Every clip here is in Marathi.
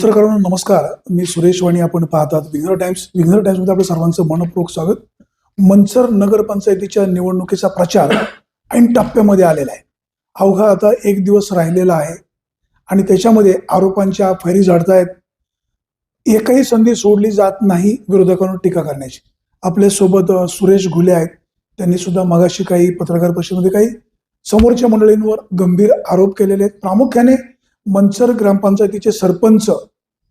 मंचरकरांनो नमस्कार. मी सुरेश वाणी. आपण पाहतात विघ्नर टाइम्स. विघ्नर टाइम्समध्ये आपलं सर्वांचं मनपूर्वक स्वागत. मंचर नगरपंचायतीच्या निवडणुकीचा प्रचार ऐन टप्प्यामध्ये आलेला आहे. अवघा आता एक दिवस राहिलेला आहे आणि त्याच्यामध्ये आरोपांच्या फैरी झडतायत. एकही संधी सोडली जात नाही विरोधकांवर टीका करण्याची. आपल्यासोबत सुरेश घुले आहेत. त्यांनी सुद्धा मगाशी काही पत्रकार परिषदेमध्ये काही समोरच्या मंडळींवर गंभीर आरोप केलेले आहेत. प्रामुख्याने मंचर ग्रामपंचायतीचे सरपंच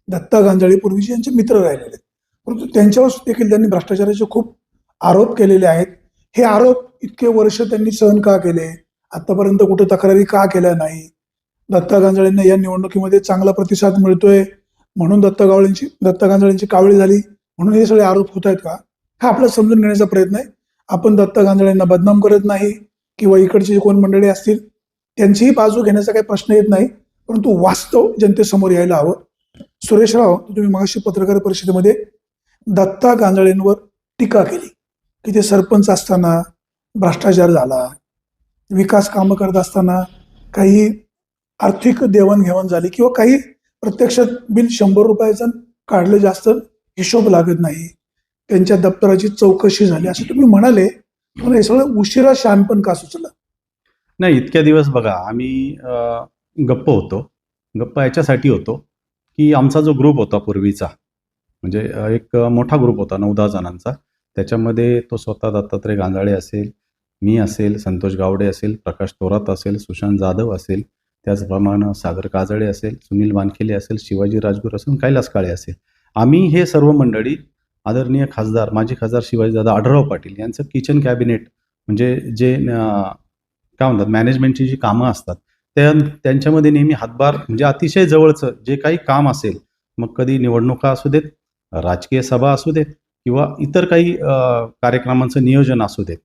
दत्ता गांजाळे पूर्वीचे यांचे मित्र राहिलेले आहेत, परंतु त्यांच्यावर देखील त्यांनी भ्रष्टाचाराचे खूप आरोप केलेले आहेत. हे आरोप इतके वर्ष त्यांनी सहन का केले, आतापर्यंत कुठे तक्रारी का केल्या नाही, दत्ता गांजाळेंना या निवडणुकीमध्ये चांगला प्रतिसाद मिळतोय म्हणून दत्ता गांजाळेंची कावळी झाली म्हणून हे सगळे आरोप होत आहेत का, हा आपला समजून घेण्याचा प्रयत्न आहे. आपण दत्ता गांजाळेंना बदनाम करत नाही किंवा इकडची कोण मंडळी असतील त्यांचीही बाजू घेण्याचा काही प्रश्न येत नाही, परंतु वास्तव जनतेसमोर यायला हवं. सुरेशराव, तुम्ही मगाशी पत्रकार परिषदेमध्ये दत्ता गांजाळेंवर टीका केली की ते सरपंच असताना भ्रष्टाचार झाला, विकास कामं करत असताना काही आर्थिक देवाणघेवाण झाली किंवा काही प्रत्यक्षात बिल 100 रुपयाचं काढलं, जास्त हिशोब लागत नाही, त्यांच्या दप्तराची चौकशी झाली असं तुम्ही म्हणाले. तुम्हाला हे सगळं उशिरा शहाणपण का सुचलं? नाही, इतक्या दिवस बघा आम्ही गप्प होतो. गप्प याच्यासाठी होतो की आमचा जो ग्रुप होता पूर्वीचा, म्हणजे एक मोठा ग्रुप होता 9-10 जणांचा. त्याच्यामध्ये तो स्वतः दत्तात्रय गांजाळे असेल, मी असेल, संतोष गावडे असेल, प्रकाश थोरात असेल, सुशांत जाधव असेल, त्याचप्रमाणे सागर काजळे असेल, सुनील वानखेले असेल, शिवाजी राजगुरू असेल, कैलास काळे असेल. आम्ही हे सर्व मंडळी आदरणीय खासदार, माजी खासदार शिवाजीदादा आढळराव पाटील यांचं किचन कॅबिनेट, म्हणजे जे काय म्हणतात मॅनेजमेंटची जी कामं असतात त्यांच्यामध्ये नेहमी हातभार, म्हणजे अतिशय जवळचं जे काही काम असेल, मग कधी निवडणुका असू देत, राजकीय सभा असू देत किंवा इतर काही कार्यक्रमांचं नियोजन असू देत,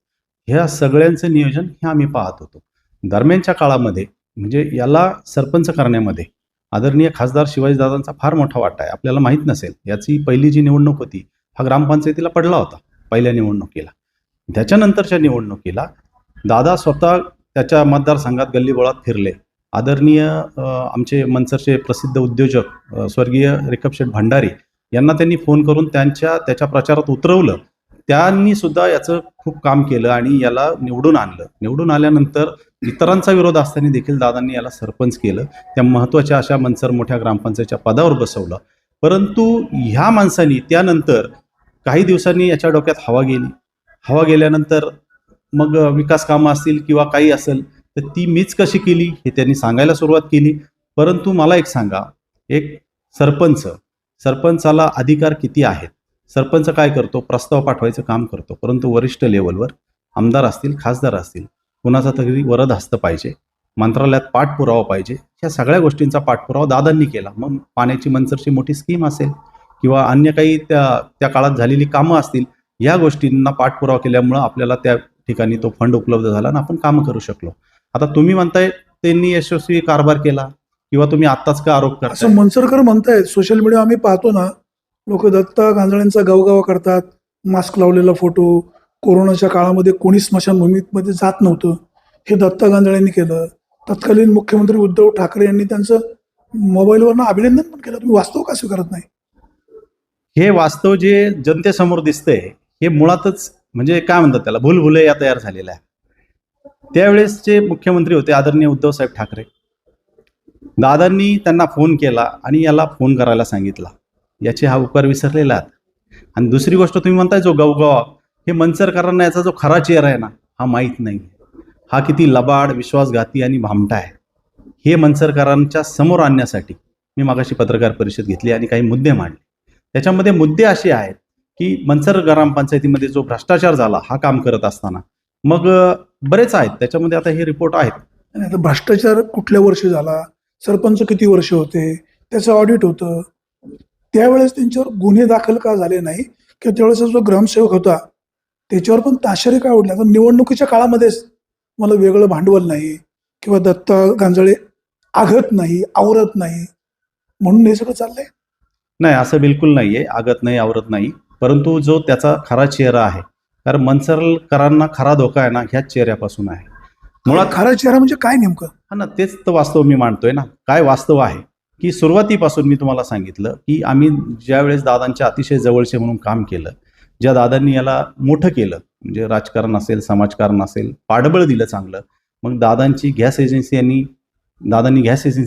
ह्या सगळ्यांचं नियोजन हे आम्ही पाहत होतो. दरम्यानच्या काळामध्ये म्हणजे याला सरपंच करण्यामध्ये आदरणीय खासदार शिवाजीदादांचा फार मोठा वाटा आहे. आपल्याला माहीत नसेल, याची पहिली जी निवडणूक होती हा ग्रामपंचायतीला पडला होता पहिल्या निवडणुकीला. त्याच्यानंतरच्या निवडणुकीला दादा स्वतः त्याच्या मतदारसंघात गल्लीबोळात फिरले. आदरणीय आमचे मंचरचे प्रसिद्ध उद्योजक स्वर्गीय रिकपशेठ भंडारी यांना त्यांनी फोन करून त्याच्या प्रचारात उतरवलं. त्यांनी सुद्धा याचं खूप काम केलं आणि याला निवडून आणलं. निवडून आल्यानंतर इतरांचा विरोध असताना देखील दादांनी याला सरपंच केलं. त्या महत्त्वाच्या अशा मंचर मोठ्या ग्रामपंचायतीच्या पदावर बसवलं. परंतु ह्या माणसांनी त्यानंतर काही दिवसांनी याच्या डोक्यात हवा गेली. हवा गेल्यानंतर मग विकास कामं असतील किंवा काही असेल तर ती मीच कशी केली हे त्यांनी सांगायला सुरुवात केली. परंतु मला एक सांगा, एक सरपंचाला अधिकार किती आहेत? सरपंच काय करतो? प्रस्ताव पाठवायचं काम करतो. परंतु वरिष्ठ लेवलवर आमदार असतील, खासदार असतील, कुणाचा तरी वरद हस्त पाहिजे, मंत्रालयात पाठपुरावा पाहिजे. ह्या सगळ्या गोष्टींचा पाठपुरावा दादांनी केला. मग पाण्याची मंचरची मोठी स्कीम असेल किंवा अन्य काही त्या काळात झालेली कामं असतील, या गोष्टींना पाठपुरावा केल्यामुळं आपल्याला त्या ठिकाणी तो फंड उपलब्ध झाला आणि आपण कामं करू शकलो. आता तुम्ही म्हणताय त्यांनी यशस्वी कारभार केला किंवा तुम्ही आत्ताच का आरोप करता असं मंचरकर म्हणतायत. सोशल मीडिया आम्ही पाहतो ना, लोक दत्ता गांजाळेंचा गवगावा करतात, मास्क लावलेला फोटो. कोरोनाच्या काळामध्ये कोणी स्मशानभूमीमध्ये जात नव्हतं, हे दत्ता गांजाळेंनी केलं. तत्कालीन मुख्यमंत्री उद्धव ठाकरे यांनी त्यांचं मोबाईलवरनं अभिनंदन पण केलं. तुम्ही वास्तव का स्वीकारत नाही? हे वास्तव जे जनतेसमोर दिसतंय हे मुळातच म्हणजे काय म्हणतात त्याला, भूलभुलैया तयार झालेला आहे. त्यावेळेसचे मुख्यमंत्री होते आदरणीय उद्धवसाहेब ठाकरे. दादांनी त्यांना फोन केला आणि याला फोन करायला सांगितला. याचे हा उपकार विसरलेला आहेत. आणि दुसरी गोष्ट तुम्ही म्हणताय जो गवगावा, हे मंचरकरांना याचा जो खरा चेहरा आहे ना हा माहीत नाही. हा किती लबाड, विश्वासघाती आणि भामटा आहे हे मंचरकरांच्या समोर आणण्यासाठी मी मागाशी पत्रकार परिषद घेतली आणि काही मुद्दे मांडले. त्याच्यामध्ये मुद्दे असे आहेत की मंचर ग्रामपंचायतीमध्ये जो भ्रष्टाचार झाला हा काम करत असताना मग बरेच आहेत. त्याच्यामध्ये आता हे रिपोर्ट आहेत. आणि आता भ्रष्टाचार कुठल्या वर्षी झाला, सरपंच किती वर्ष होते, त्याचं ऑडिट होतं, त्यावेळेस त्यांच्यावर गुन्हे दाखल का झाले नाही किंवा त्यावेळेस जो ग्रामसेवक होता त्याच्यावर पण ताशेरे का उडले? आता निवडणुकीच्या काळामध्येच मला वेगळं भांडवल नाही किंवा दत्ता गांजाळे आघत नाही, आवरत नाही म्हणून हे सगळं चाललंय? नाही, असं बिलकुल नाही आहे. आगत नाही, आवरत नाही. परंतु जो त्याचा खरा चेहरा आहे, कारण मंचरकरांना खरा धोका आहे ना ह्याच चेहऱ्यापासून आहे. मुळात खरा चेहरा म्हणजे काय नेमकं? हा ना, तेच तर वास्तव मी मांडतोय ना. काय वास्तव आहे की सुरुवातीपासून मी तुम्हाला सांगितलं की आम्ही ज्यावेळेस दादांच्या अतिशय जवळचे म्हणून काम केलं, ज्या दादांनी याला मोठं केलं, म्हणजे राजकारण असेल, समाजकारण असेल, पाठबळ दिलं चांगलं, मग दादांनी गॅस एजन्सी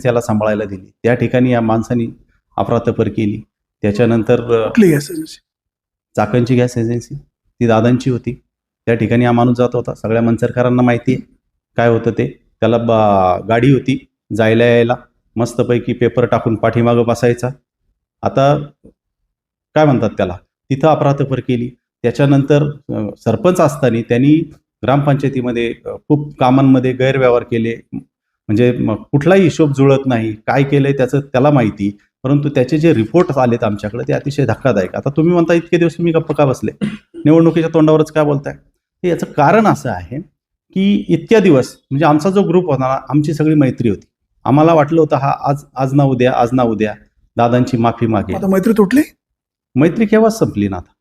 याला सांभाळायला दिली. त्या ठिकाणी या माणसांनी अफरातफर केली. त्याच्यानंतर कुठली गॅस एजन्सी? चाकणची गॅस एजन्सी ती दादांची होती. त्या ठिकाणी हा माणूस जात होता. सगळ्या मंचरकरांना माहिती आहे काय होतं ते. त्याला गाडी होती जायला यायला, मस्तपैकी पेपर टाकून पाठीमागं बसायचा. आता काय म्हणतात त्याला, तिथं अफरातफर केली. त्याच्यानंतर सरपंच असताना त्यांनी ग्रामपंचायतीमध्ये खूप कामांमध्ये गैरव्यवहार केले. म्हणजे कुठलाही हिशोब जुळत नाही, काय केलंय त्याचं त्याला माहिती. परंतु त्याचे जे रिपोर्ट आलेत आमच्याकडे ते अतिशय धक्कादायक. आता तुम्ही म्हणता इतके दिवस तुम्ही गप्प का बसले, निवडणुकीच्या तोंडावरच काय बोलताय? हे याचं कारण असं आहे की इतक्या दिवस म्हणजे आमचा जो ग्रुप होता ना, आमची सगळी मैत्री होती. आम्हाला वाटलं होतं हा आज ना उद्या दादांची माफी मागेल. आता मैत्री तुटली? मैत्री केव्हाच संपली ना. आता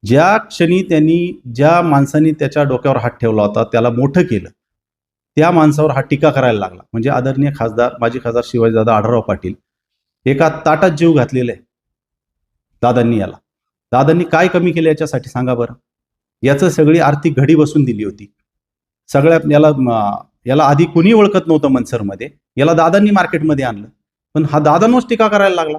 ज्या क्षणी ज्या माणसाने त्याच्या डोक्यावर हात ठेवला होता, त्याला मोठं केलं, त्या माणसावर हा टीका करायला लागला. म्हणजे आदरणीय माजी खासदार शिवाजीदादा आढळराव पाटील एका ताटात जीव घातलेला आहे दादांनी याला. दादांनी काय कमी केलं याच्यासाठी सांगा बरं? याचं सगळी आर्थिक घडी बसून दिली होती. याला आधी कुणी ओळखत नव्हतं मनसरमध्ये, याला दादांनी मार्केटमध्ये आणलं. पण हा दादांवरच टीका करायला लागला.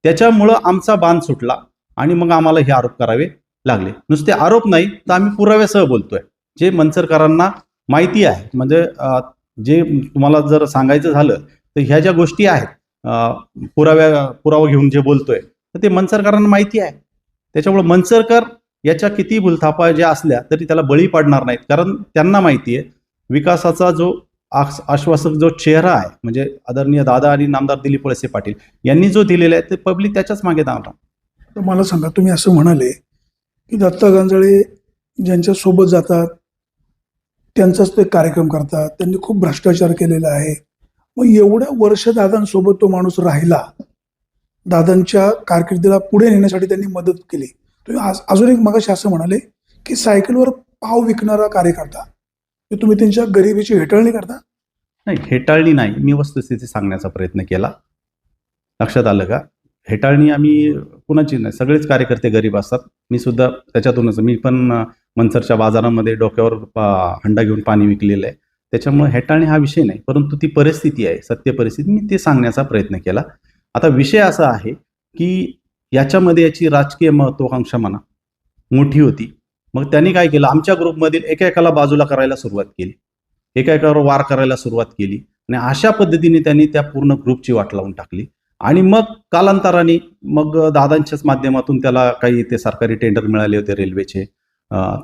त्याच्यामुळं आमचा बांध सुटला आणि मग आम्हाला हे आरोप करावे लागले. नुसते आरोप नाही तर आम्ही पुराव्यासह बोलतोय, जे मनसरकरांना माहिती आहे. म्हणजे जे तुम्हाला जर सांगायचं झालं तर ह्या ज्या गोष्टी आहेत, पुरावा घेऊन जे बोलतोय, तर ते मनसरकरांना माहिती आहे. त्याच्यामुळे मनसरकर याच्या किती भूलथापा ज्या असल्या तरी त्याला बळी पाडणार नाहीत. कारण त्यांना माहिती आहे विकासाचा जो आश्वासक जो चेहरा आहे, म्हणजे आदरणीय दादा आणि नामदार दिलीप वळसे पाटील यांनी जो दिलेला आहे, ते पब्लिक त्याच्याच मागे धावणार. तर मला सांगा, तुम्ही असं म्हणाले की दत्ता गांजाळे ज्यांच्या सोबत जातात त्यांचाच ते कार्यक्रम करतात, त्यांनी खूप भ्रष्टाचार केलेला आहे. मग एवढ्या वर्ष दादांसोबत तो माणूस राहिला, दादांच्या कारकिर्दीला पुढे नेण्यासाठी त्यांनी मदत केली. तुम्ही अजून एक मगाशी असं म्हणाले की सायकलवर पाव विकणारा कार्यकर्ता, तुम्ही त्यांच्या गरिबीची हेटाळणी करता? नाही, हेटाळणी नाही, मी वस्तुस्थिती सांगण्याचा प्रयत्न केला. लक्षात आलं का? हेटाळणी आम्ही कुणाची नाही, सगळेच कार्यकर्ते गरीब असतात. मी सुद्धा त्याच्यातूनच, मी पण मनसरच्या बाजारामध्ये डोक्यावर हंडा घेऊन पाणी विकलेलं आहे. त्याच्यामुळे हेटाळणी हा विषय नाही, परंतु ती परिस्थिती आहे, सत्य परिस्थिती, मी ते सांगण्याचा प्रयत्न केला. आता विषय असा आहे की याच्यामध्ये याची राजकीय महत्वाकांक्षा म्हणा मोठी होती. मग त्यांनी काय केलं, आमच्या ग्रुपमधील एकेकाला बाजूला करायला सुरुवात केली, एकेकावर वार करायला सुरुवात केली आणि अशा पद्धतीने त्यांनी त्या पूर्ण ग्रुपची वाट लावून टाकली. आणि मग कालांतराने मग दादांच्याच माध्यमातून त्याला काही ते सरकारी टेंडर मिळाले होते रेल्वेचे,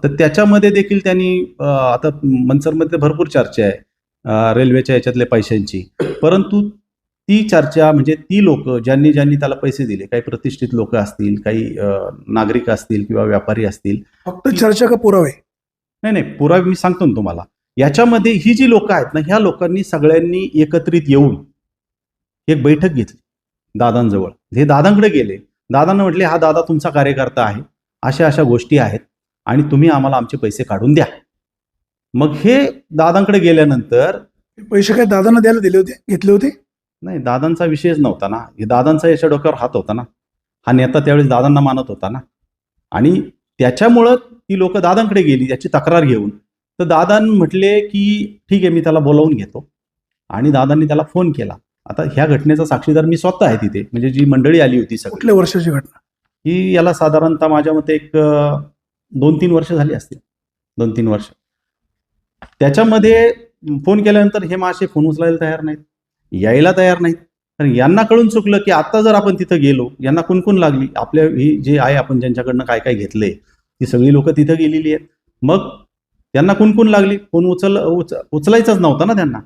तर त्याच्यामध्ये देखील त्यांनी आता मनसरमध्ये भरपूर चर्चा आहे रेल्वेच्या याच्यातल्या पैशांची. परंतु ती चर्चा म्हणजे ती लोक ज्यांनी त्याला पैसे दिले, काही प्रतिष्ठित लोक असतील, काही नागरिक असतील किंवा व्यापारी असतील. फक्त चर्चा का पुरावे? नाही, पुरावे मी सांगतो ना तुम्हाला. याच्यामध्ये ही जी लोक आहेत ना, ह्या लोकांनी सगळ्यांनी एकत्रित येऊन एक बैठक घेतली दादांजवळ. हे दादांकडे गेले, दादांना म्हटले हा दादा तुमचा कार्यकर्ता आहे, अशा गोष्टी आहेत आणि तुम्ही आम्हाला आमचे पैसे काढून द्या. मग हे दादांकडे गेल्यानंतर पैसे काय दादांना द्यायला दिले होते, घेतले होते? नाही, दादांचा विषयच नव्हता ना, हे दादांचा याच्या डोक्यावर हात होता ना. हा नेता त्यावेळेस दादांना मानत होता ना, आणि त्याच्यामुळं ती लोक दादांकडे गेली याची तक्रार घेऊन. तर दादांनी म्हटले की ठीक आहे, मी त्याला बोलावून घेतो, आणि दादांनी त्याला फोन केला. आता ह्या घटनेचा साक्षीदार मी स्वतः आहे तिथे, म्हणजे जी मंडळी आली होती सगळी. कुठल्या वर्षाची घटना ही? याला साधारणतः माझ्या मते एक 2-3 वर्ष झाली असतील, 2-3 वर्ष. त्याच्यामध्ये फोन केल्यानंतर हे मासे फोन उचलायला तयार नाहीत, यायला तयार नाहीत. कारण यांना कळून चुकलं की आता जर आपण तिथं गेलो, यांना कुणकुण लागली, आपल्या ही जे आहे आपण ज्यांच्याकडनं काय काय घेतलंय ती सगळी लोक तिथं गेलेली आहेत. मग त्यांना कुणकुण लागली, फोन उचलायचाच नव्हता ना त्यांना,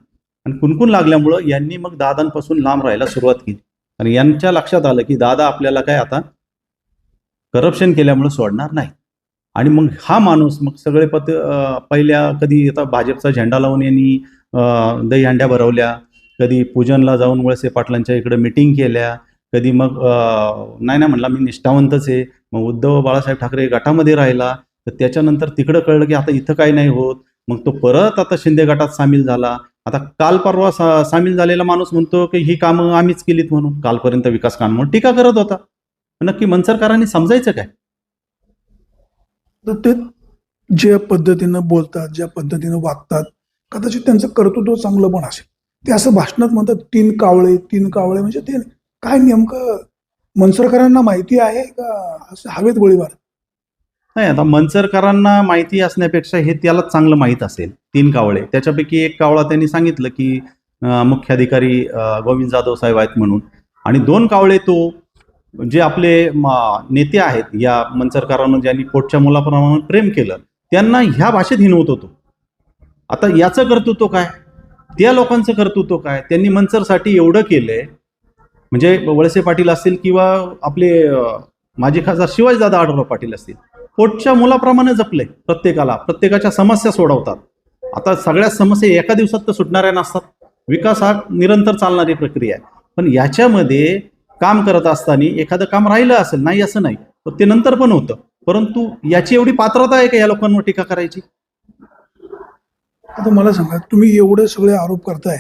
आणि कुणकुण लागल्यामुळं यांनी मग दादांपासून लांब राहायला सुरुवात केली. आणि यांच्या लक्षात आलं की दादा आपल्याला काय आता करप्शन केल्यामुळे सोडणार नाही. आणि मग हा माणूस मग सगळे पहिल्या कधी आता भाजपचा झेंडा लावून यांनी दहीहंड्या भरवल्या, कधी पूजनला जाऊन वळसे पाटलांच्या इकडे मिटिंग केल्या, कधी मग नाही म्हणला मी निष्ठावंतच आहे, मग उद्धव बाळासाहेब ठाकरे गटामध्ये राहिला. तर त्याच्यानंतर तिकडं कळलं की आता इथं काही नाही होत, मग तो परत आता शिंदे गटात सामील झाला. आता काल परवा सामील झालेला माणूस म्हणतो की ही कामं आम्हीच केलीत म्हणून, कालपर्यंत विकास काम म्हणून टीका करत होता. नक्की मनसरकरांनी समजायचं काय? तर ते ज्या पद्धतीनं बोलतात, ज्या पद्धतीनं वागतात, कदाचित त्यांचं कर्तृत्व चांगलं पण असेल. ते असं भाषणात म्हणतात 3 कावळे, 3 कावळे, म्हणजे ते काय नेमकं मनसरकरांना माहिती आहे का असं हवेत गोळीबार? नाही, आता मनसरकरांना माहिती असण्यापेक्षा हे त्यालाच चांगलं माहीत असेल. 3 कावळे, त्याच्यापैकी एक कावळा त्यांनी सांगितलं की मुख्याधिकारी गोविंद जाधव साहेब आहेत म्हणून, आणि 2 कावळे तो जे आपले नेते आहेत, या मनसरकरांना ज्यांनी पोटच्या मुलाप्रमाणे प्रेम केलं, त्यांना ह्या भाषेत हिनवत होतो. आता याचं कर्तृत्व काय, त्या लोकांचं कर्तृत्व काय? त्यांनी मनसरसाठी एवढं केलंय, म्हणजे वळसे पाटील असतील किंवा आपले माजी खासदार शिवाजीदादा आढळराव पाटील असतील, पोटच्या मुलाप्रमाणे जपले प्रत्येकाला, प्रत्येकाच्या समस्या सोडवतात. आता सगळ्या समस्या एका दिवसात तर सुटणाऱ्या नसतात. विकास हा निरंतर चालणारी प्रक्रिया आहे. पण याच्यामध्ये काम करत असताना एखादं काम राहिलं असेल, नाही असं नाही, तर ते नंतर पण होतं. परंतु याची एवढी पात्रता आहे का या लोकांवर टीका करायची? आता मला सांगा, तुम्ही एवढे सगळे आरोप करताय,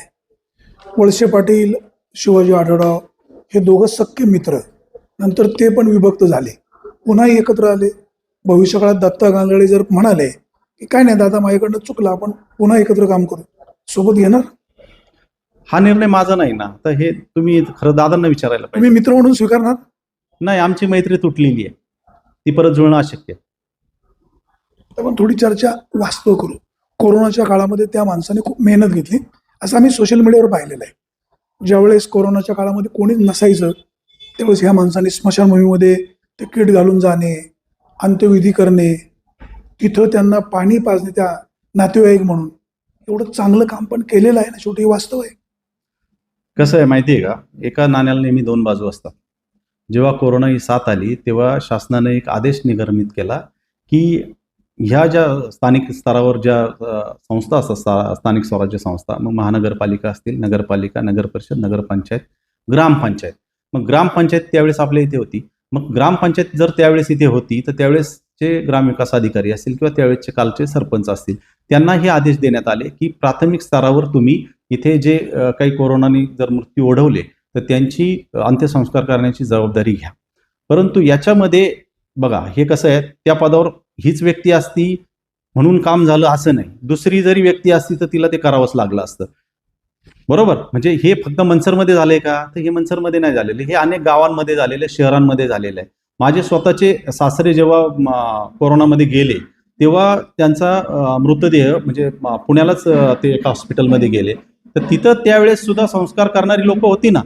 वळसे पाटील, शिवाजी आढळराव हे दोघं सख्खे मित्र, नंतर ते पण विभक्त झाले, पुन्हा एकत्र आले. भविष्यकाळात दत्ता गांगळे जर म्हणाले की काय नाही दादा माझ्याकडनं चुकलं, आपण पुन्हा एकत्र काम करू, सोबत येणार? हा निर्णय माझा नाही ना. तर हे तुम्ही खरं दादांना विचारायला तुम्ही पाहिजे. मित्र म्हणून स्वीकारणार? नाही, आमची मैत्री तुटलेली आहे, ती परत जुळणं अशक्य आहे. आपण थोडी चर्चा वास्तव करू. कोरोनाच्या काळामध्ये त्या माणसाने खूप मेहनत घेतली, असं आम्ही सोशल मीडियावर पाहिलेलं आहे. ज्यावेळेस कोरोनाच्या काळामध्ये कोणीच नसायचं, त्यावेळेस ह्या माणसाने स्मशानभूमीमध्ये ते किट घालून जाणे, अंत्यविधी करणे, तिथं त्यांना पाणी पाजणे, त्या नातेवाईक म्हणून एवढं चांगलं काम पण केलेलं आहे ना. शेवटी हे वास्तव आहे. कसं आहे माहिती आहे का, एका नाण्याला नेहमी 2 बाजू असतात. जेव्हा कोरोना ही साथ आली तेव्हा शासनाने एक आदेश निर्गमित केला की ह्या ज्या स्थानिक स्तरावर ज्या संस्था असतात, स्थानिक स्वराज्य संस्था, मग महानगरपालिका असतील, नगरपालिका, नगरपरिषद, नगरपंचायत, ग्रामपंचायत. मग ग्रामपंचायत त्यावेळेस आपल्या इथे होती. मग ग्रामपंचायत जर त्यावेळेस इथे होती तर त्यावेळेसचे ग्रामविकास अधिकारी असतील किंवा त्यावेळेसचे कालचे सरपंच असतील, त्यांना हे आदेश देण्यात आले की प्राथमिक स्तरावर तुम्ही इथे जे काही कोरोनाने जर मृत्यू ओढवले तर त्यांची अंत्यसंस्कार करण्याची जबाबदारी घ्या. परंतु याच्यामध्ये बघा, हे कसं आहे, त्या पदावर हीच व्यक्ती असती म्हणून काम झालं असं नाही. दुसरी जरी व्यक्ती असती तर तिला ते करावंच लागलं असतं. बरोबर? म्हणजे हे फक्त मनसरमध्ये झालंय का? तर हे मनसरमध्ये नाही झालेले, हे अनेक गावांमध्ये झालेले, शहरांमध्ये झालेलं आहे. माझे स्वतःचे सासरे जेव्हा कोरोनामध्ये गेले तेव्हा त्यांचा मृतदेह म्हणजे पुण्यालाच ते एका हॉस्पिटलमध्ये गेले, तर तिथं त्यावेळेस सुद्धा संस्कार करणारी लोक होती ना.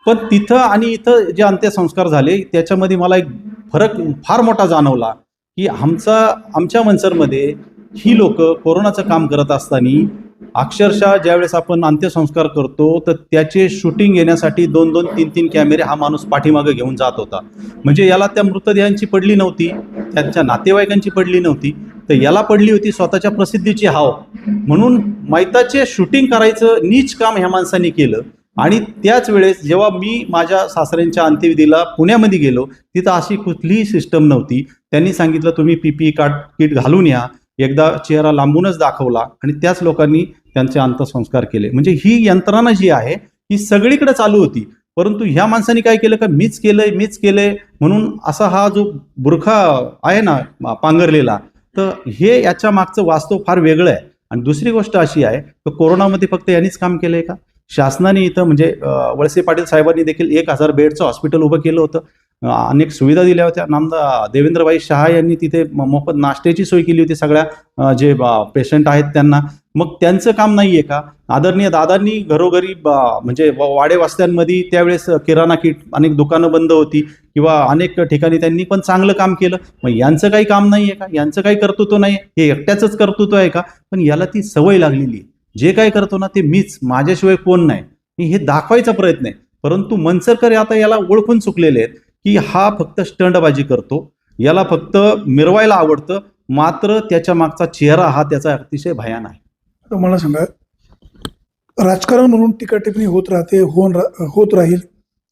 पण तिथं आणि इथं जे अंत्यसंस्कार झाले त्याच्यामध्ये मला एक फरक फार मोठा जाणवला की आमच्या मनसरमध्ये ही लोक कोरोनाचं काम करत असताना अक्षरशः ज्यावेळेस आपण अंत्यसंस्कार करतो तर त्याचे शूटिंग घेण्यासाठी 2-2, 3-3 कॅमेरे हा माणूस पाठीमागे घेऊन जात होता. म्हणजे याला त्या मृतदेहांची पडली नव्हती, त्यांच्या नातेवाईकांची पडली नव्हती, तर याला पडली होती स्वतःच्या प्रसिद्धीची हाव. म्हणून मैताचे शूटिंग करायचं नीच काम ह्या माणसांनी केलं. आणि त्याच वेळेस जेव्हा मी माझ्या सासऱ्यांच्या अंत्यविधीला पुण्यामध्ये गेलो तिथं अशी कुठलीही सिस्टम नव्हती. त्यांनी सांगितलं तुम्ही PPE किट घालून या, एकदा चेहरा लांबूनच दाखवला आणि त्याच लोकांनी त्यांचे अंत्यसंस्कार केले. म्हणजे ही यंत्रणा जी आहे ही सगळीकडे चालू होती. परंतु ह्या माणसांनी काय केलं का मीच केलंय म्हणून असा हा जो बुरखा आहे ना पांघरलेला, तर हे याच्या मागचं वास्तव फार वेगळं आहे. आणि दुसरी गोष्ट अशी आहे की कोरोनामध्ये फक्त यांनीच काम केलंय का? शासनाने इथं म्हणजे वळसे पाटील साहेबांनी देखील 1000 बेडचं हॉस्पिटल उभं केलं होतं, अनेक सुविधा दिल्या होत्या. नामदार देवेंद्रभाई शहा यांनी तिथे मोफत नाश्त्याची सोय केली होती सगळ्या जे पेशंट आहेत त्यांना. मग त्यांचं काम नाहीये का? आदरणीय दादांनी घरोघरी म्हणजे वाडे वस्त्यांमध्ये त्यावेळेस किराणा किट, अनेक दुकानं बंद होती किंवा अनेक ठिकाणी त्यांनी पण चांगलं काम केलं. मग यांचं काही काम नाहीये का? यांचं काही कर्तृत्व नाही? हे एकट्याचंच कर्तृत्व आहे का? पण याला ती सवय लागलेली आहे, जे काय करतो ना ते मीच, माझ्याशिवाय कोण नाही, मी हे दाखवायचा प्रयत्न आहे. परंतु मनसरकर आता याला ओळखून चुकलेले आहेत की हा फक्त स्टंटबाजी करतो, याला फक्त मिरवायला आवडतं, मात्र त्याच्या मागचा चेहरा हा त्याचा अतिशय भयान आहे. तर मला सांगा, राजकारण म्हणून टीका टिप्पणी होत राहते, होत राहील.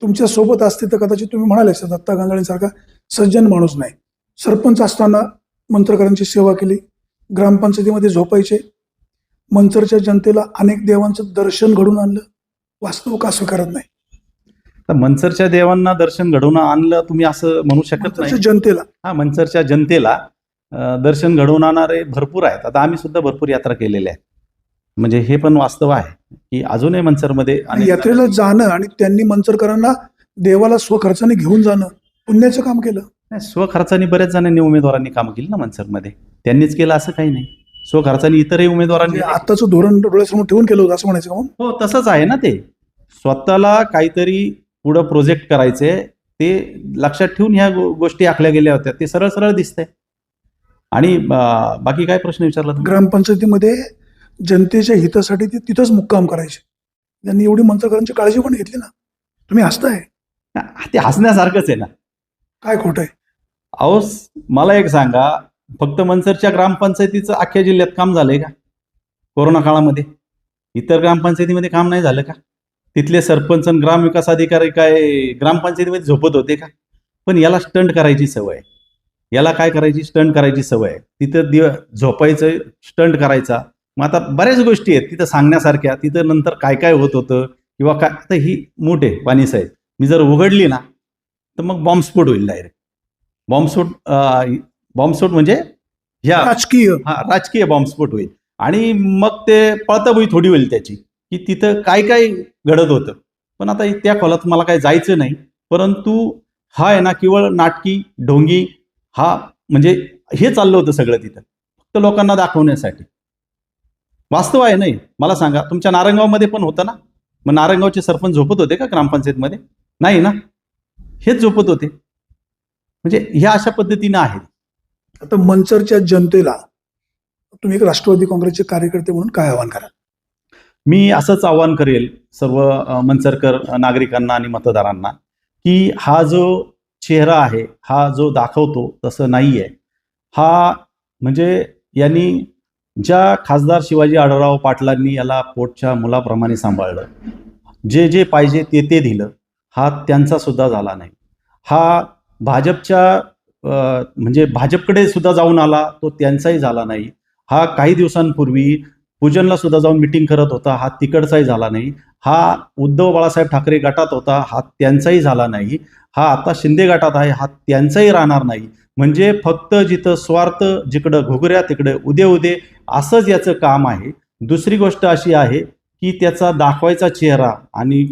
तुमच्या सोबत असते तर कदाचित तुम्ही म्हणाले असते दत्ता गांगळेंसारखा सज्जन माणूस नाही. सरपंच असताना मंत्रकारांची सेवा केली, ग्रामपंचायतीमध्ये झोपायचे, मंचरच्या जनतेला अनेक देवांचं दर्शन घडून आणलं, वास्तव का स्वीकारत नाही? तर मनसरच्या देवांना दर्शन घडवून आणलं तुम्ही असं म्हणू शकत नाही. मंचरच्या जनतेला हा, मनसरच्या जनतेला दर्शन घडवून आणणारे भरपूर आहेत. आता आम्ही सुद्धा भरपूर यात्रा केलेल्या आहेत. म्हणजे हे पण वास्तव आहे की अजूनही मनसरमध्ये आणि यात्रेला जाणं आणि त्यांनी मंचरकरांना देवाला स्वखर्चाने घेऊन जाणं पुण्याचं काम केलं. नाही, स्वखर्चाने बऱ्याच जणांनी उमेदवारांनी कामं केली ना मनसरमध्ये. त्यांनीच केलं असं काही नाही. स्वखर्चाने इतरही उमेदवारांनी म्हणजे आताचं धोरण डोळ्यासमोर ठेवून केलं होतं असं म्हणायचं का मग? हो, तसंच आहे ना. ते स्वतःला काहीतरी पुढं प्रोजेक्ट करायचे ते लक्षात ठेवून ह्या गोष्टी आखल्या गेल्या होत्या. ते सरळ सरळ दिसतंय. आणि बाकी काय प्रश्न विचारला तुम्ही? ग्रामपंचायतीमध्ये जनतेच्या हितासाठी ते तिथंच मुक्काम करायचे. त्यांनी एवढी मंचरकरांची काळजी पण घेतली ना. तुम्ही हसताय, ते हसण्यासारखंच आहे ना. काय खोटं आहे? अहो, मला एक सांगा, फक्त मनसरच्या ग्रामपंचायतीचं अख्ख्या जिल्ह्यात काम झालंय का कोरोना काळामध्ये? इतर ग्रामपंचायतीमध्ये काम नाही झालं का? तिथले सरपंच आणि ग्रामविकास अधिकारी काय ग्रामपंचायतीमध्ये झोपत होते का? पण याला स्टंट करायची सवय आहे. याला काय करायची? स्टंट करायची सवय आहे. तिथं झोपायचं, स्टंट करायचा. मग आता बऱ्याच गोष्टी आहेत तिथं सांगण्यासारख्या. तिथं नंतर काय काय होत होतं किंवा काय. आता ही मोठे पाणी साहेब, मी जर उघडली ना तर मग बॉम्बस्फोट होईल डायरेक्ट. बॉम्बस्फोट म्हणजे ह्या राजकीय बॉम्बस्फोट होईल. आणि मग ते पळताबोई थोडी होईल त्याची की तिथं काय काय घडत होतं. पण आता त्या खोलात मला काय जायचं नाही. परंतु हा आहे ना केवळ नाटकी ढोंगी, हा म्हणजे हे चाललं होतं सगळं तिथं फक्त लोकांना दाखवण्यासाठी. वास्तव आहे नाही. मला सांगा, तुमच्या नारायणगावमध्ये पण होतं ना. मग नारायणगावचे सरपंच झोपत होते का ग्रामपंचायतमध्ये? नाही ना. हेच झोपत होते. म्हणजे ह्या अशा पद्धतीनं आहेत. आता मंचरच्या जनतेला तुम्ही एक राष्ट्रवादी काँग्रेसचे कार्यकर्ते म्हणून काय आवाहन कराल? मी असंच आवाहन करेल सर्व मंचरकर नागरिकांना आणि मतदारांना की हा जो चेहरा आहे, हा जो दाखवतो तसं नाही आहे. हा म्हणजे यांनी ज्या खासदार शिवाजी आढळराव पाटलांनी याला पोटच्या मुलाप्रमाणे सांभाळलं, जे जे पाहिजे ते ते दिलं, हा त्यांचा सुद्धा झाला नाही. हा भाजपच्या म्हणजे भाजपकडे सुद्धा जाऊन आला, तो त्यांचाही झाला नाही. हा काही दिवसांपूर्वी पूजनला सुद्धा जाऊन मिटिंग करत होता, हा तिकडचाही झाला नाही. हा उद्धव बाळासाहेब ठाकरे गटात होता, हा त्यांचाही झाला नाही. हा आता शिंदे गटात आहे, हा त्यांचाही राहणार नाही. म्हणजे फक्त जिथं स्वार्थ, जिकडं घुगऱ्या तिकडे उदे उदे, असंच याचं काम आहे. दुसरी गोष्ट अशी आहे की त्याचा दाखवायचा चेहरा आणि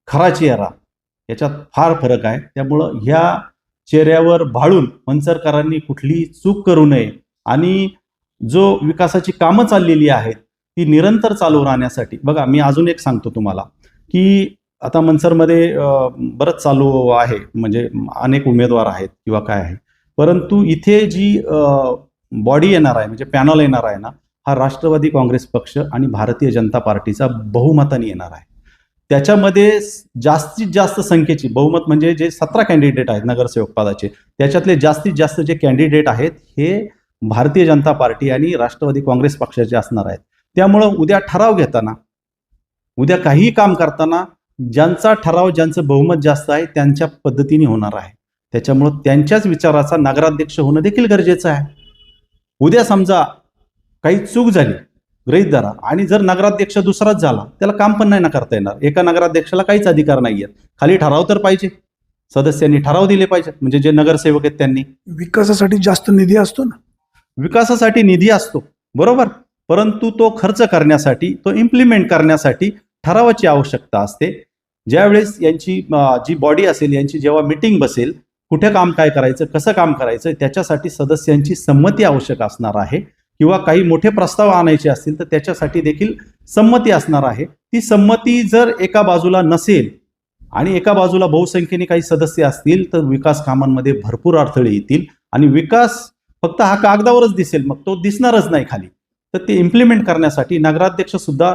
खरा चेहरा याच्यात फार फरक आहे. त्यामुळं ह्या चेहऱ्यावर भाळून मंचरकरांनी कुठलीही चूक करू नये आणि जो विकासाची कामं चाललेली आहेत ती निरंतर चालू राहण्यासाठी. बघा, मी अजून एक सांगतो तुम्हाला की आता मंचरमध्ये बरंच चालू आहे, म्हणजे अनेक उमेदवार आहेत किंवा काय आहे. परंतु इथे जी बॉडी येणार आहे, म्हणजे पॅनल येणार आहे ना, हा राष्ट्रवादी काँग्रेस पक्ष आणि भारतीय जनता पार्टीचा बहुमताने येणार आहे. त्याच्यामध्ये जास्तीत जास्त संख्येची बहुमत म्हणजे जे 17 कॅन्डिडेट आहेत नगरसेवक पदाचे, त्याच्यातले जास्तीत जास्त जे कॅन्डिडेट आहेत हे भारतीय जनता पार्टी आणि राष्ट्रवादी काँग्रेस पक्षाचे असणार आहेत. त्यामुळं उद्या ठराव घेताना, उद्या काहीही काम करताना ज्यांचा ठराव, ज्यांचं बहुमत जास्त आहे त्यांच्या पद्धतीने होणार आहे. त्याच्यामुळं त्यांच्याच विचाराचा नगराध्यक्ष होणं देखील गरजेचं आहे. उद्या समजा काही चूक झाली, गृहीत धरा, आणि जर नगराध्यक्ष दुसराच झाला, त्याला काम पण नाही ना करता येणार. एका नगराध्यक्षाला काहीच अधिकार नाही आहेत. खाली ठराव तर पाहिजे, सदस्यांनी ठराव दिले पाहिजेत, म्हणजे जे नगरसेवक आहेत त्यांनी. विकासासाठी जास्त निधी असतो ना. विकासासाठी निधी असतो, बरोबर, परंतु तो खर्च करण्यासाठी, तो इम्प्लिमेंट करण्यासाठी ठरावाची आवश्यकता असते. ज्यावेळेस यांची जी बॉडी असेल, यांची जेव्हा मीटिंग बसेल, कुठे काम काय करायचं, कसं काम करायचं, त्याच्यासाठी सदस्यांची संमती आवश्यक असणार आहे. किंवा काही मोठे प्रस्ताव आणायचे असतील तर त्याच्यासाठी देखील संमती असणार आहे. ती संमती जर एका बाजूला नसेल आणि एका बाजूला बहुसंख्येने काही सदस्य असतील तर विकास कामांमध्ये भरपूर अडथळे येतील आणि विकास फक्त हा कागदावरच दिसेल, मग तो दिसणारच नाही खाली. तर ते इम्प्लिमेंट करण्यासाठी नगराध्यक्ष सुद्धा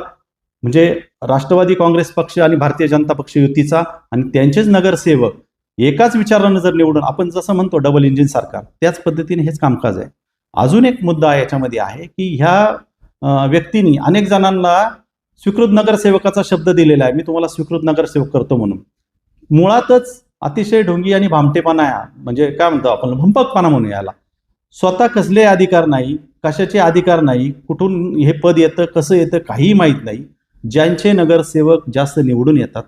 म्हणजे राष्ट्रवादी काँग्रेस पक्ष आणि भारतीय जनता पक्ष युतीचा आणि त्यांचेच नगरसेवक एकाच विचारानं जर निवडून, आपण जसं म्हणतो डबल इंजिन सरकार, त्याच पद्धतीने हेच कामकाज आहे. अजून एक मुद्दा याच्यामध्ये आहे की ह्या व्यक्तींनी अनेक जणांना स्वीकृत नगरसेवकाचा शब्द दिलेला आहे. मी तुम्हाला स्वीकृत नगरसेवक करतो म्हणून. मुळातच अतिशय ढोंगी आणि भामटेपणा, म्हणजे काय म्हणतो आपण, भंपकपणा म्हणून याला. स्वतः कसले अधिकार नाही, कशाचे अधिकार नाही, कुठून हे पद येतं, कसं येतं, काहीही माहीत नाही. ज्यांचे नगरसेवक जास्त निवडून येतात,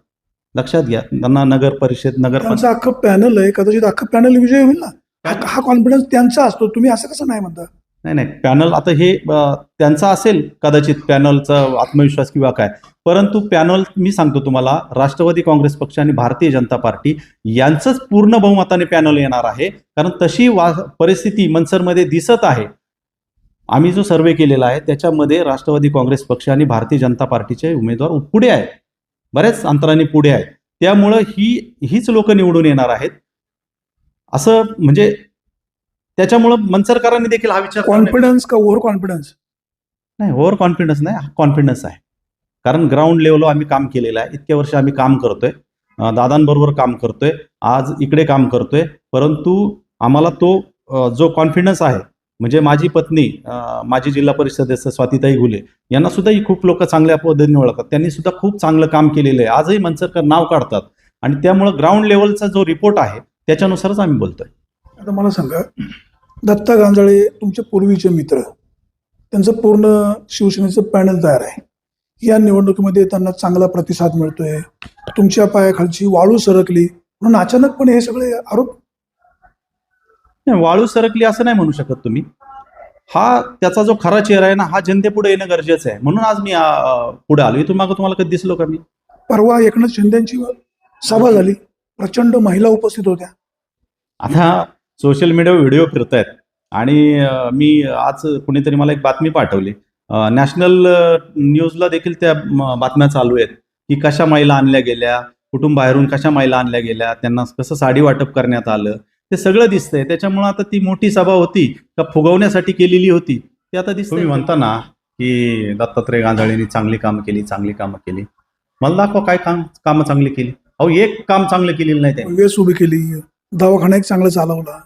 लक्षात घ्या, त्यांना नगर परिषद त्यांचं अख्खं पॅनल आहे, कदाचित अख्खं पॅनल विजय होईल ना. हा कॉन्फिडन्स त्यांचा असतो, तुम्ही असं कसं नाही म्हणता? नाही पॅनल आता हे त्यांचा असेल कदाचित पॅनलचा आत्मविश्वास किंवा काय, परंतु पॅनल मी सांगतो तुम्हाला, राष्ट्रवादी काँग्रेस पक्ष आणि भारतीय जनता पार्टी यांचंच पूर्ण बहुमताने पॅनल येणार आहे. कारण तशी परिस्थिती मनसरमध्ये दिसत आहे. आम्ही जो सर्वे केलेला आहे त्याच्यामध्ये राष्ट्रवादी काँग्रेस पक्ष आणि भारतीय जनता पार्टीचे उमेदवार पुढे आहेत, बऱ्याच अंतराने पुढे आहेत. त्यामुळं हीच लोक निवडून येणार आहेत असं, म्हणजे त्याच्यामुळं मनसरकरांनी देखील हा विचार कॉन्फिडन्स का ओव्हर कॉन्फिडन्स? नाही, ओव्हर कॉन्फिडन्स नाही, कॉन्फिडन्स आहे. कारण ग्राउंड लेवलवर आम्ही काम केलेलं आहे, इतक्या वर्ष आम्ही काम करतोय, दादांबरोबर काम करतोय, आज इकडे काम करतोय. परंतु आम्हाला तो जो कॉन्फिडन्स आहे, म्हणजे माझी पत्नी, माजी जिल्हा परिषद सदस्य स्वातीताई घुले यांना सुद्धा ही खूप लोक चांगल्या पद्धतीने ओळखतात, त्यांनी सुद्धा खूप चांगलं काम केलेलं आहे, आजही मनसरकर नाव काढतात. आणि त्यामुळं ग्राउंड लेवलचा जो रिपोर्ट आहे त्याच्यानुसारच आम्ही बोलतोय. आता मला सांगा, दत्ता गांजाळे तुमचे पूर्वीचे मित्र, त्यांचं पूर्ण शिवसेनेचं पॅनल तयार आहे. या निवडणुकीमध्ये त्यांना चांगला प्रतिसाद मिळतोय, तुमच्या पायाखालची वाळू सरकली म्हणून अचानकपणे हे सगळे आरोप? नाही, वाळू सरकली असं नाही म्हणू शकत तुम्ही. हा त्याचा जो खरा चेहरा आहे ना, हा जनतेपुढे येणं गरजेचं आहे, म्हणून आज मी पुढे आलो. इथून मागं तुम्हाला कधी दिसलो का मी? परवा एकनाथ शिंदेची सभा झाली, प्रचंड महिला उपस्थित होत्या. आता सोशल मीडियावर व्हिडिओ फिरत आहेत आणि मी आज कुणीतरी मला एक बातमी पाठवली, नॅशनल न्यूजला देखील त्या बातम्या चालू आहेत की कशा महिला आणल्या गेल्या, कुठून बाहेरून कशा महिला आणल्या गेल्या, त्यांना कसं साडी वाटप करण्यात आलं, ते सगळं दिसतंय. त्याच्यामुळे आता ती मोठी सभा होती का फुगवण्यासाठी केलेली होती ते आता दिसतंय. तुम्ही म्हणता ना की दत्तात्रय गांजाळेंनी चांगली कामं केली, मला दाखवा काय कामं चांगली केली. अहो, एक काम चांगलं केलेलं नाही त्यांनी. वेस उभी केली, दवाखाना एक चांगला चालवला.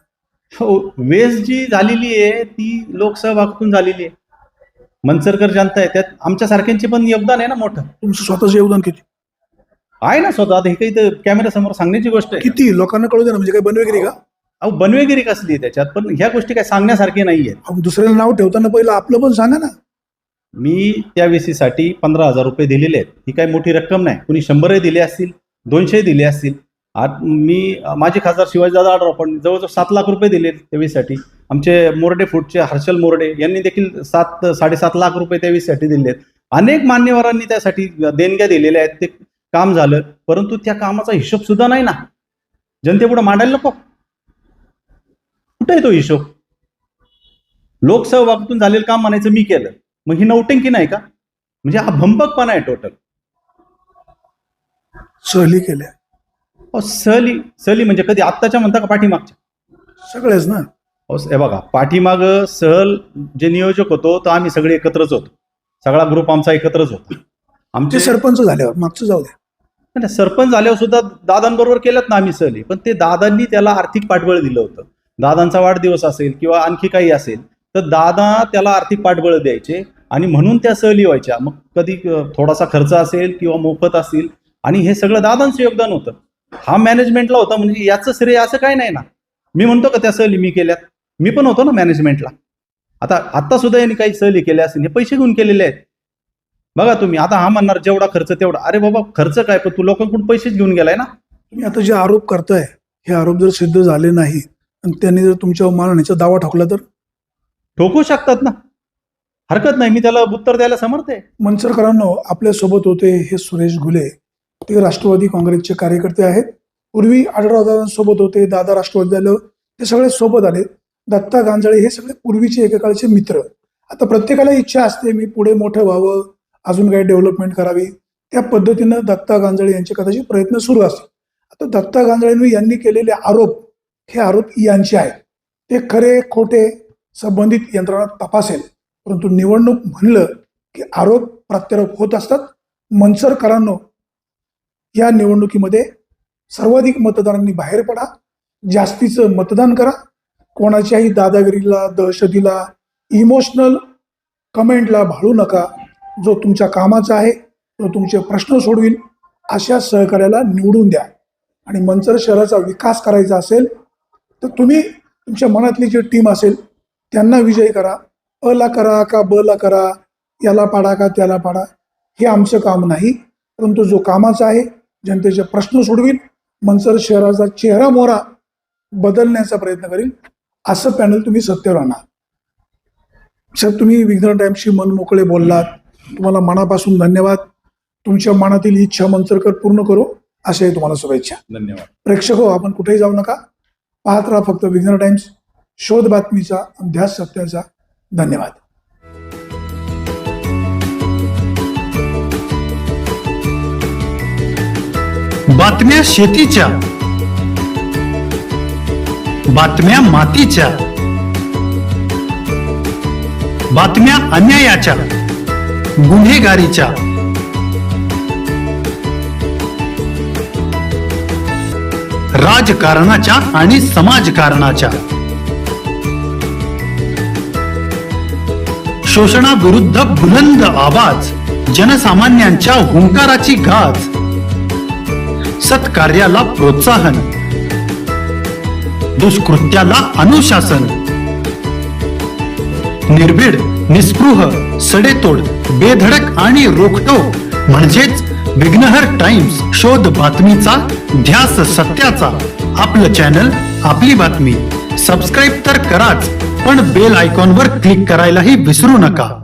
हो, वेस जी झालेली आहे ती लोकसहभागातून झालेली आहे. मनसरकर जनता आहे, त्यात आमच्या सारख्यांचे पण योगदान आहे ना मोठं. तुमचं स्वतःचं योगदान किती आहे ना स्वतः. आता हे काही तर कॅमेरा समोर सांगण्याची गोष्ट आहे? किती लोकांना कळू दे ना, म्हणजे काय बनवेगिरी का? अहो, बनवेगिरी कसली आहे त्याच्यात? पण ह्या गोष्टी काय सांगण्यासारखे नाहीये. दुसऱ्याला नाव ठेवताना पहिलं आपलं पण सांगा ना. मी त्या वेसीसाठी 15,000 रुपये दिलेले आहेत. ही काही मोठी रक्कम नाही. कुणी 100 दिले असतील, 200 दिले असतील. मी माझे खासदार शिवाजीदादा आढराव पण जवळजवळ 7 लाख रुपये दिले त्या वेसीसाठी. आमचे मोर्डे फूडचे हर्षल मोर्डे यांनी देखील 7-7.5 लाख रुपये त्या वेसीसाठी दिले आहेत. अनेक मान्यवरांनी त्यासाठी देणग्या दिलेल्या आहेत. ते काम झालं, परंतु त्या कामाचा हिशोब सुद्धा नाही ना, जनतेपुढे मांडायला नको. कुठे आहे तो हिशोब? लोकसहभागातून झालेलं काम म्हणायचं मी केलं, मग ही नौटंकी नाही का? म्हणजे हा भंपकपणा आहे टोटल. सहली केल्या. सहली म्हणजे कधी आत्ताच्या म्हणता का पाठीमागच्या? सगळेच ना. हे बघा, पाठीमाग सहल जे नियोजक होतो तर आम्ही सगळे एकत्रच होतो, सगळा ग्रुप आमचा एकत्रच होता. आमचे सरपंच झाल्यावर मागचं जाऊ द्या, सरपंच झाल्यावर सुद्धा दादांबरोबर केल्यात ना आम्ही सहली, पण ते दादांनी त्याला आर्थिक पाठबळ दिलं होतं. दादांचा वाढदिवस असेल किंवा आणखी काही असेल तर दादा त्याला आर्थिक पाठबळ द्यायचे आणि म्हणून त्या सहली व्हायच्या. मग कधी थोडासा खर्च असेल किंवा मोफत असेल, आणि हे सगळं दादांचं योगदान होतं. हा मॅनेजमेंटला होता, म्हणजे याचं श्रेय असं काही नाही ना. मी म्हणतो का त्या सहली मी केल्यात? मी पण होतो ना मॅनेजमेंटला. आता सुद्धा यांनी काही सहली केल्या असतील, हे पैसे घेऊन केलेले आहेत. बघा तुम्ही, आता हा म्हणणार जेवढा खर्च तेवढा. अरे बाबा, खर्च काय, पण तू लोकांकडून पैसेच घेऊन गेलाय ना. तुम्ही आता जे आरोप करताय हे आरोप जर सिद्ध झाले नाही आणि त्यांनी जर तुमच्यावर मारहाणीचा दावा ठोकला तर? ठोकू शकतात ना, हरकत नाही, मी त्याला उत्तर द्यायला समर्थ आहे. मनसरकरांनो, आपल्या सोबत होते हे सुरेश घुले, ते राष्ट्रवादी काँग्रेसचे कार्यकर्ते आहेत. पूर्वी आढळरावदादांसोबत होते, दादा राष्ट्रवादी झालं, ते सगळे सोबत आले. दत्ता गांजाळे हे सगळे पूर्वीचे एकेकाळचे मित्र. आता प्रत्येकाला इच्छा असते मी पुढे मोठं व्हावं, अजून काही डेव्हलपमेंट करावी. त्या पद्धतीनं दत्ता गांजाळे यांचे कदाचित प्रयत्न सुरू असतील. आता दत्ता गांजाळे यांनी केलेले आरोप, हे आरोप यांचे आहेत. ते खरे खोटे संबंधित यंत्रणा तपासेल, परंतु निवडणूक म्हणलं की आरोप प्रत्यारोप होत असतात. मनसरकरांनो, या निवडणुकीमध्ये सर्वाधिक मतदारांनी बाहेर पडा, जास्तीचं मतदान करा. कोणाच्याही दादागिरीला, दहशतीला, इमोशनल कमेंटला भाळू नका. जो तुमच्या कामाचा आहे, जो तुमचे प्रश्न सोडविल, अशा सहकार्याला निवडून द्या. आणि मनसर शहराचा विकास करायचा असेल तर तुम्ही तुमच्या मनातली जी टीम असेल त्यांना विजयी करा. अ ला करा का ब ला करा, याला पाडा का त्याला पाडा, हे आमचं काम नाही. परंतु जो कामाचा आहे, जनतेचे प्रश्न सोडवील, मंचर शहराचा चेहरा मोहरा बदलण्याचा प्रयत्न करील, असं पॅनल तुम्ही सत्तेवर आणा. साहेब, तुम्ही विघ्न टाइम्सशी मन मोकळे बोललात, तुम्हाला मनापासून धन्यवाद. तुमच्या मनातील इच्छा मंचरकर पूर्ण करू, असे तुम्हाला शुभेच्छा. धन्यवाद. प्रेक्षक हो, आपण कुठेही जाऊ नका, पाहत राहा फक्त विघ्न टाइम्स, शोध बातमीचा, अध्यास सत्याचा. धन्यवाद. बातम्या शेतीच्या, बातम्या मातीच्या, बातम्या अन्यायाच्या, गुन्हेगारीच्या, राजकारणाच्या आणि समाजकारणाच्या, शोषणाविरुद्ध बुलंद आवाज, जनसामान्यांच्या हुंकाराची गाज, सत्कार्याला प्रोत्साहन, दुष्कृत्याला अनुशासन, निर्भीड, निस्पृह, सडेतोड, बेधडक आणि रोखटोक म्हणजेच विघ्नहर टाइम्स. शोध बातमीचा, ध्यास सत्याचा. आपलं चॅनल, आपली बातमी. सबस्क्राईब तर कराच, पण बेल आयकॉनवर क्लिक करायलाही विसरू नका.